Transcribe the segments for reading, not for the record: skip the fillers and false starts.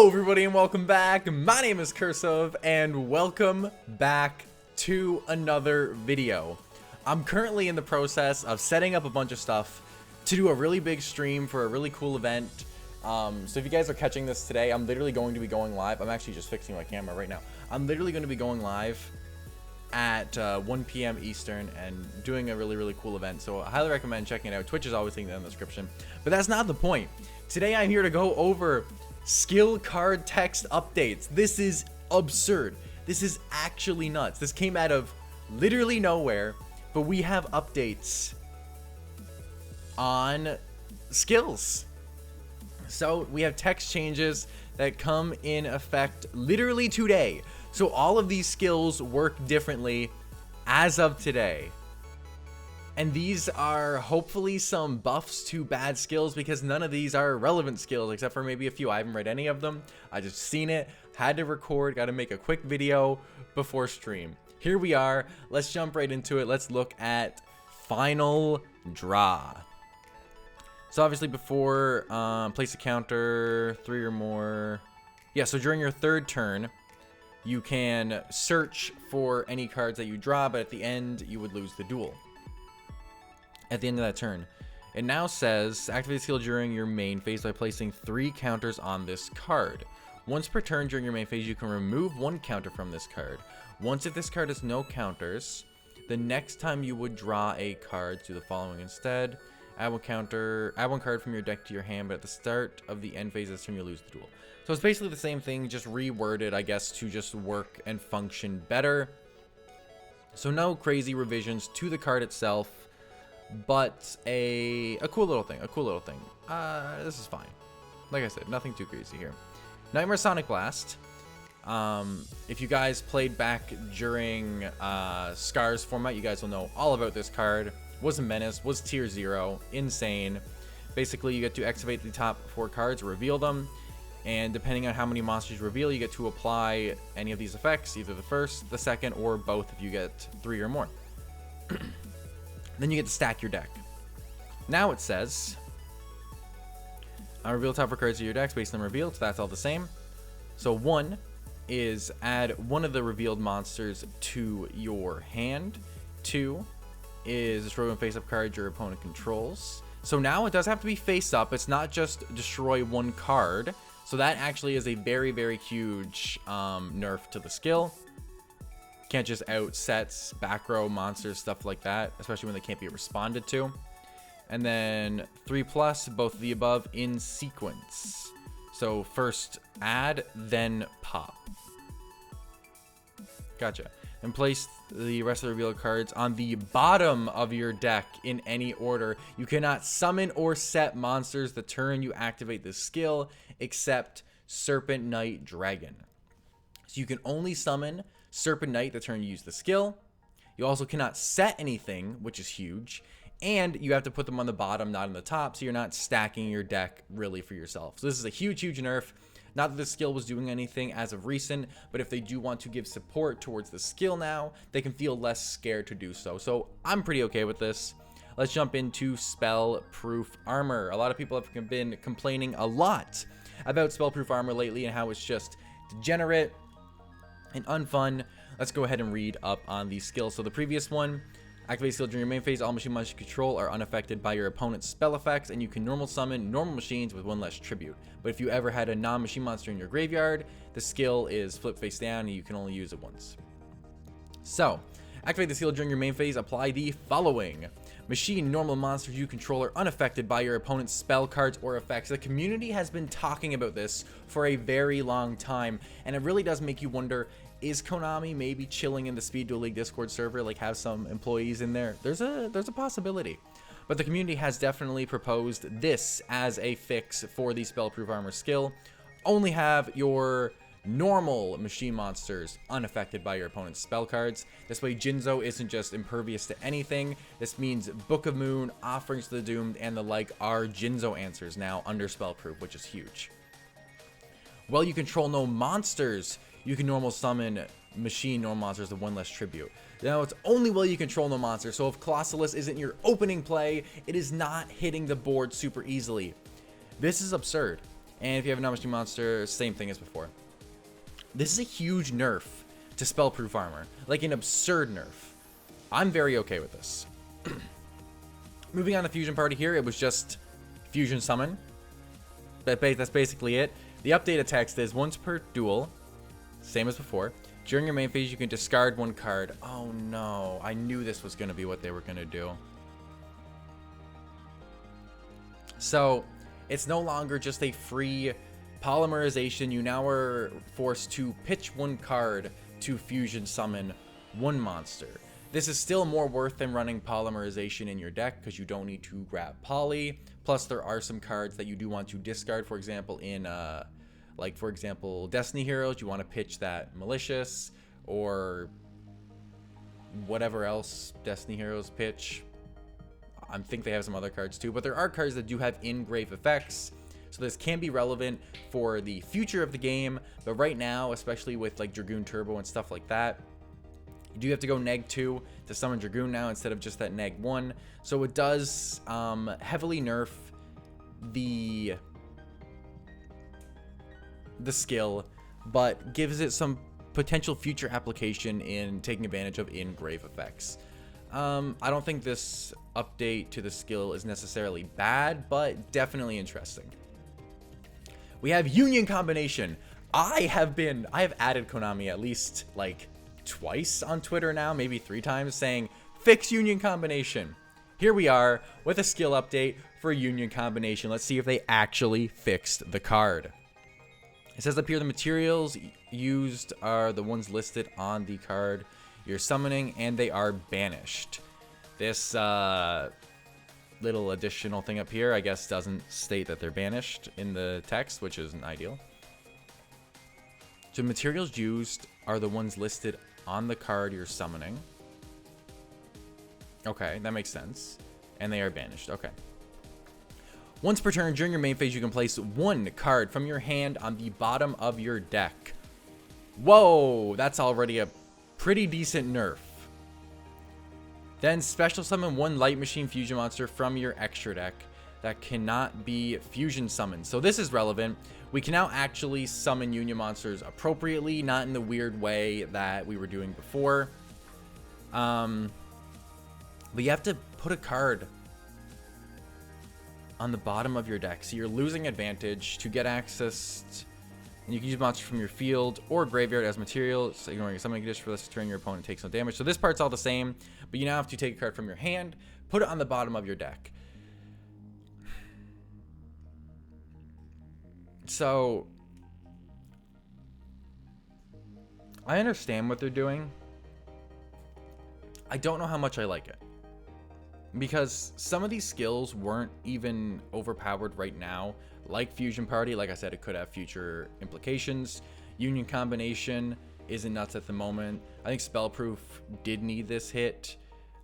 Hello everybody and welcome back. My name is Curseof and welcome back to another video. I'm currently in the process of setting up a bunch of stuff to do a really big stream for a really cool event. So if you guys are catching this today, I'm literally going to be going live. I'm actually just fixing my camera right now. I'm literally going to be going live at 1 p.m. Eastern and doing a really cool event. So I highly recommend checking it out. Twitch is always linked in the description. But that's not the point. Today I'm here to go over skill card text updates. This is absurd. This is actually nuts. This came out of literally nowhere, but we have updates on skills. So we have text changes that come in effect literally today. So all of these skills work differently as of today. And these are hopefully some buffs to bad skills, because none of these are relevant skills except for maybe a few. I haven't read any of them. I just seen it, had to record, got to make a quick video before stream. Here we are. Let's jump right into it. Let's look at final draw. So obviously before, place a counter, 3 or more. Yeah, so during your third turn, you can search for any cards that you draw, but at the end, you would lose the duel. At the end of that turn, it now says activate skill during your main phase by placing 3 counters on this card. Once per turn during your main phase, you can remove 1 counter from this card. Once if this card has no counters, the next time you would draw a card, do the following instead. Add 1 card from your deck to your hand, but at the start of the end phase of this turn, you lose the duel. So it's basically the same thing, just reworded, I guess, to just work and function better. So no crazy revisions to the card itself, but a cool little thing, this is fine. Like I said, nothing too crazy here. Nightmare Sonic Blast. If you guys played back during Scar's format, you guys will know all about this card. Was a menace, was tier 0, insane. Basically, you get to activate the top 4 cards, reveal them, and depending on how many monsters you reveal, you get to apply any of these effects, either the first, the second, or both if you get 3 or more. Then you get to stack your deck. Now it says, reveal top 4 cards of your deck based on revealed, so that's all the same. So 1 is add 1 of the revealed monsters to your hand. 2 is destroy 1 face-up card your opponent controls. So now it does have to be face-up. It's not just destroy 1 card. So that actually is a very huge nerf to the skill. Can't just out sets, back row monsters, stuff like that, especially when they can't be responded to. And then 3+, both of the above in sequence. So first add, then pop. Gotcha. And place the rest of the revealed cards on the bottom of your deck in any order. You cannot summon or set monsters the turn you activate this skill, except Serpent Knight Dragon. So you can only summon Serpent Knight the turn you use the skill. You also cannot set anything, which is huge. And you have to put them on the bottom, not on the top, so you're not stacking your deck really for yourself. So this is a huge nerf. Not that the skill was doing anything as of recent, but if they do want to give support towards the skill now, they can feel less scared to do so. So I'm pretty okay with this. Let's jump into spell-proof armor. A lot of people have been complaining a lot about spell-proof armor lately and how it's just degenerate and unfun. Let's go ahead and read up on these skills. So the previous one, activate skill during your main phase. All machine monsters you control are unaffected by your opponent's spell effects, and you can normal summon normal machines with 1 less tribute. But if you ever had a non-machine monster in your graveyard, the skill is flip face down, and you can only use it once. So, activate the skill during your main phase. Apply the following. Machine normal monsters you control are unaffected by your opponent's spell cards or effects. The community has been talking about this for a very long time, and it really does make you wonder, is Konami maybe chilling in the Speed Duel League Discord server, like have some employees in there? There's a possibility. But the community has definitely proposed this as a fix for the spell-proof armor skill. Only have your normal machine monsters unaffected by your opponent's spell cards. This way Jinzo isn't just impervious to anything. This means Book of Moon, Offerings to the Doomed, and the like are Jinzo answers now under spell-proof, which is huge. While you control no monsters, you can normal summon machine normal monsters with 1 less tribute. Now it's only while you control no monsters, so if Colossalus isn't your opening play, it is not hitting the board super easily. This is absurd. And if you have a non-machine monster, same thing as before. This is a huge nerf to spellproof armor, like an absurd nerf. I'm very okay with this. Moving on to Fusion Party here, it was just Fusion Summon. That's basically it. The updated text is once per duel, same as before. During your main phase, you can discard one card. Oh no, I knew this was going to be what they were going to do. So, it's no longer just a free polymerization. You now are forced to pitch one card to Fusion Summon one monster. This is still more worth than running polymerization in your deck because you don't need to grab poly. Plus, there are some cards that you do want to discard. For example, in for example, Destiny Heroes, you want to pitch that Malicious or whatever else Destiny Heroes pitch. I think they have some other cards too, but there are cards that do have engrave effects. So this can be relevant for the future of the game, but right now, especially with like Dragoon Turbo and stuff like that, you do have to go neg-2 to summon Dragoon now instead of just that neg-1. So it does heavily nerf the skill, but gives it some potential future application in taking advantage of engrave effects. I don't think this update to the skill is necessarily bad, but definitely interesting. We have Union Combination. I have added Konami at least like twice on Twitter now, maybe 3 times, saying fix Union Combination. Here we are with a skill update for Union Combination. Let's see if they actually fixed the card. It says up here the materials used are the ones listed on the card you're summoning, and they are banished. This little additional thing up here, I guess, doesn't state that they're banished in the text, which isn't ideal. So materials used are the ones listed on the card you're summoning. Okay, that makes sense. And they are banished. Okay. Once per turn, during your main phase, you can place one card from your hand on the bottom of your deck. Whoa, that's already a pretty decent nerf. Then special summon one Light Machine Fusion monster from your extra deck that cannot be fusion summoned. So this is relevant. We can now actually summon Union monsters appropriately, not in the weird way that we were doing before. But you have to put a card on the bottom of your deck. So you're losing advantage to get access. And you can use monsters from your field or graveyard as material, so ignoring your summoning condition for this turn, your opponent takes no damage. So this part's all the same, but you now have to take a card from your hand, put it on the bottom of your deck. So I understand what they're doing. I don't know how much I like it, because some of these skills weren't even overpowered right now. Like Fusion Party, like I said, it could have future implications. Union Combination isn't nuts at the moment. I think Spellproof did need this hit.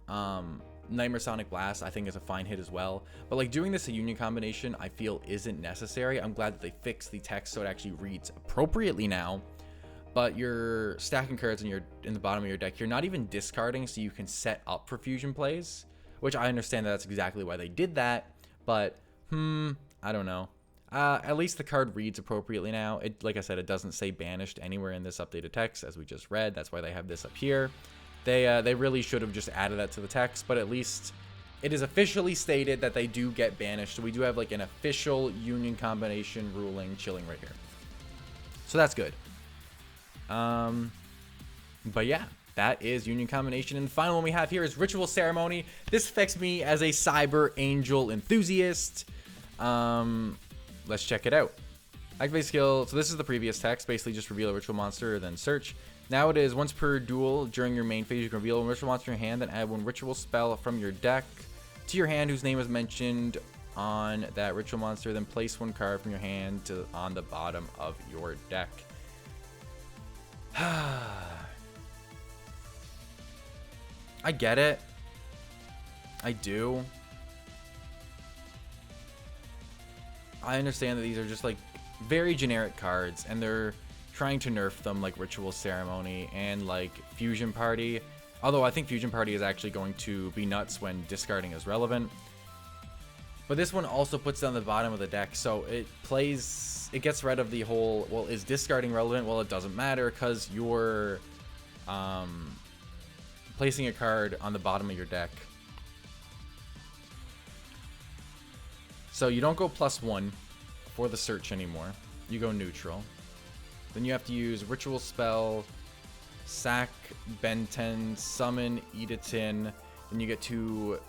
Nightmare Sonic Blast, I think, is a fine hit as well. But like doing this a Union Combination, I feel isn't necessary. I'm glad that they fixed the text so it actually reads appropriately now. But you're stacking cards in the bottom of your deck. You're not even discarding, so you can set up for fusion plays, which I understand that's exactly why they did that. But I don't know. At least the card reads appropriately now. Like I said, it doesn't say banished anywhere in this updated text, as we just read. That's why they have this up here. They really should have just added that to the text, but at least it is officially stated that they do get banished. So we do have like an official Union Combination ruling chilling right here. So that's good. But yeah, that is Union Combination. And the final one we have here is Ritual Ceremony. This affects me as a Cyber Angel enthusiast. Let's check it out. Activate skill. So this is the previous text. Basically just reveal a ritual monster, then search. Now it is once per duel during your main phase, you can reveal a ritual monster in your hand, then add one ritual spell from your deck to your hand whose name is mentioned on that ritual monster, then place one card from your hand on the bottom of your deck. I get it. I do. I understand that these are just like very generic cards, and they're trying to nerf them like Ritual Ceremony and like Fusion Party. Although I think Fusion Party is actually going to be nuts when discarding is relevant. But this one also puts it on the bottom of the deck, so it gets rid of the whole, well, is discarding relevant? Well, it doesn't matter because you're placing a card on the bottom of your deck. So you don't go +1 for the search anymore. You go neutral. Then you have to use Ritual Spell, sack Benten, summon Edatin. Then you get to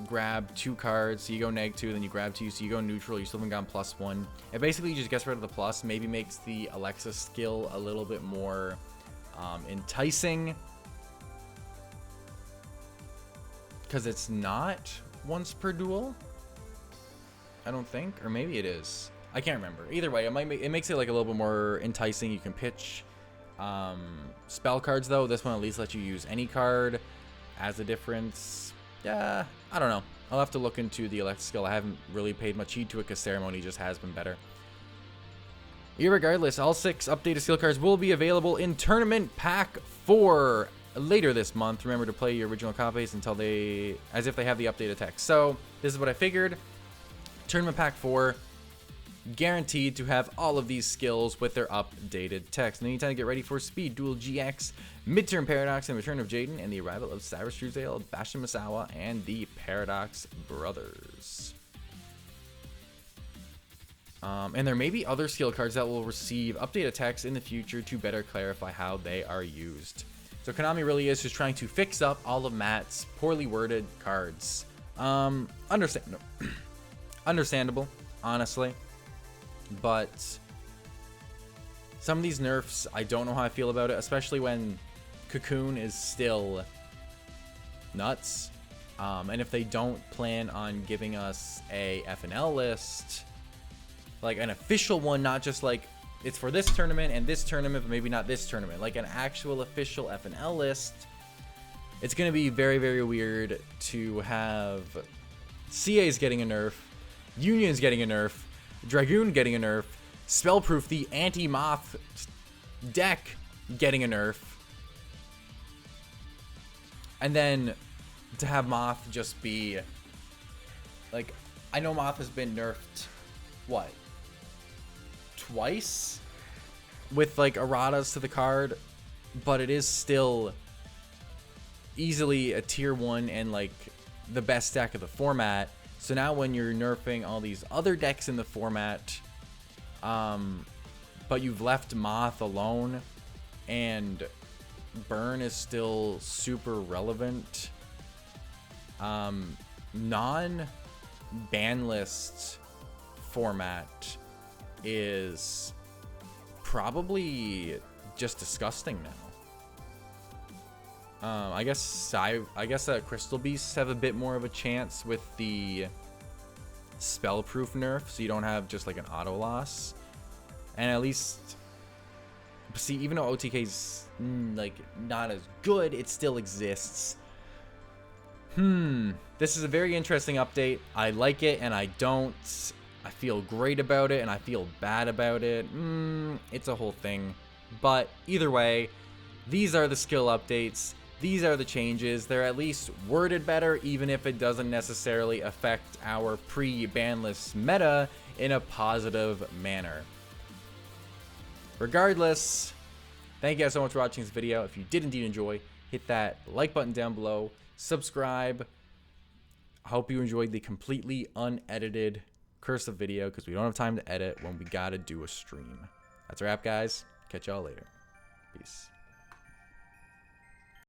grab 2 cards. So you go -2, then you grab 2. So you go neutral. You still haven't gone +1. It basically just gets rid of the plus. Maybe makes the Alexa skill a little bit more enticing. Because it's not once per duel. I don't think, or maybe it is. I can't remember. Either way, it makes it like a little bit more enticing. You can pitch spell cards though. This one at least lets you use any card as a difference. Yeah, I don't know. I'll have to look into the Alexa skill. I haven't really paid much heed to it because Ceremony just has been better. Irregardless, all 6 updated skill cards will be available in Tournament Pack 4 later this month. Remember to play your original copies until as if they have the updated text. So this is what I figured. Tournament Pack 4, guaranteed to have all of these skills with their updated text. In the meantime, get ready for Speed, Duel GX, Midterm Paradox, and Return of Jaden, and the arrival of Cyrus Truesdale, Bastion Masawa, and the Paradox Brothers. And there may be other skill cards that will receive updated text in the future to better clarify how they are used. So Konami really is just trying to fix up all of Matt's poorly worded cards. Understandable, honestly. But some of these nerfs, I don't know how I feel about it, especially when Cocoon is still nuts. And if they don't plan on giving us a FNL list, like an official one, not just like it's for this tournament and this tournament, but maybe not this tournament, like an actual official FNL list, it's going to be very, very weird to have CA's getting a nerf, Union's getting a nerf, Dragoon getting a nerf, Spellproof, the anti-Moth deck, getting a nerf. And then to have Moth just be like, I know Moth has been nerfed, what, twice with like Erratas to the card, but it is still easily a tier 1 and like the best deck of the format. So now when you're nerfing all these other decks in the format, but you've left Moth alone and Burn is still super relevant, non-ban list format is probably just disgusting now. I guess Crystal Beasts have a bit more of a chance with the spellproof nerf, so you don't have just like an auto loss. And at least, see, even though OTK's like not as good, it still exists. This is a very interesting update. I like it and I don't. I feel great about it and I feel bad about it. It's a whole thing. But either way, these are the skill updates. These are the changes. They're at least worded better, even if it doesn't necessarily affect our pre-ban list meta in a positive manner. Regardless, thank you guys so much for watching this video. If you did indeed enjoy, hit that like button down below. Subscribe. I hope you enjoyed the completely unedited cursive video, because we don't have time to edit when we gotta do a stream. That's a wrap, guys. Catch y'all later. Peace.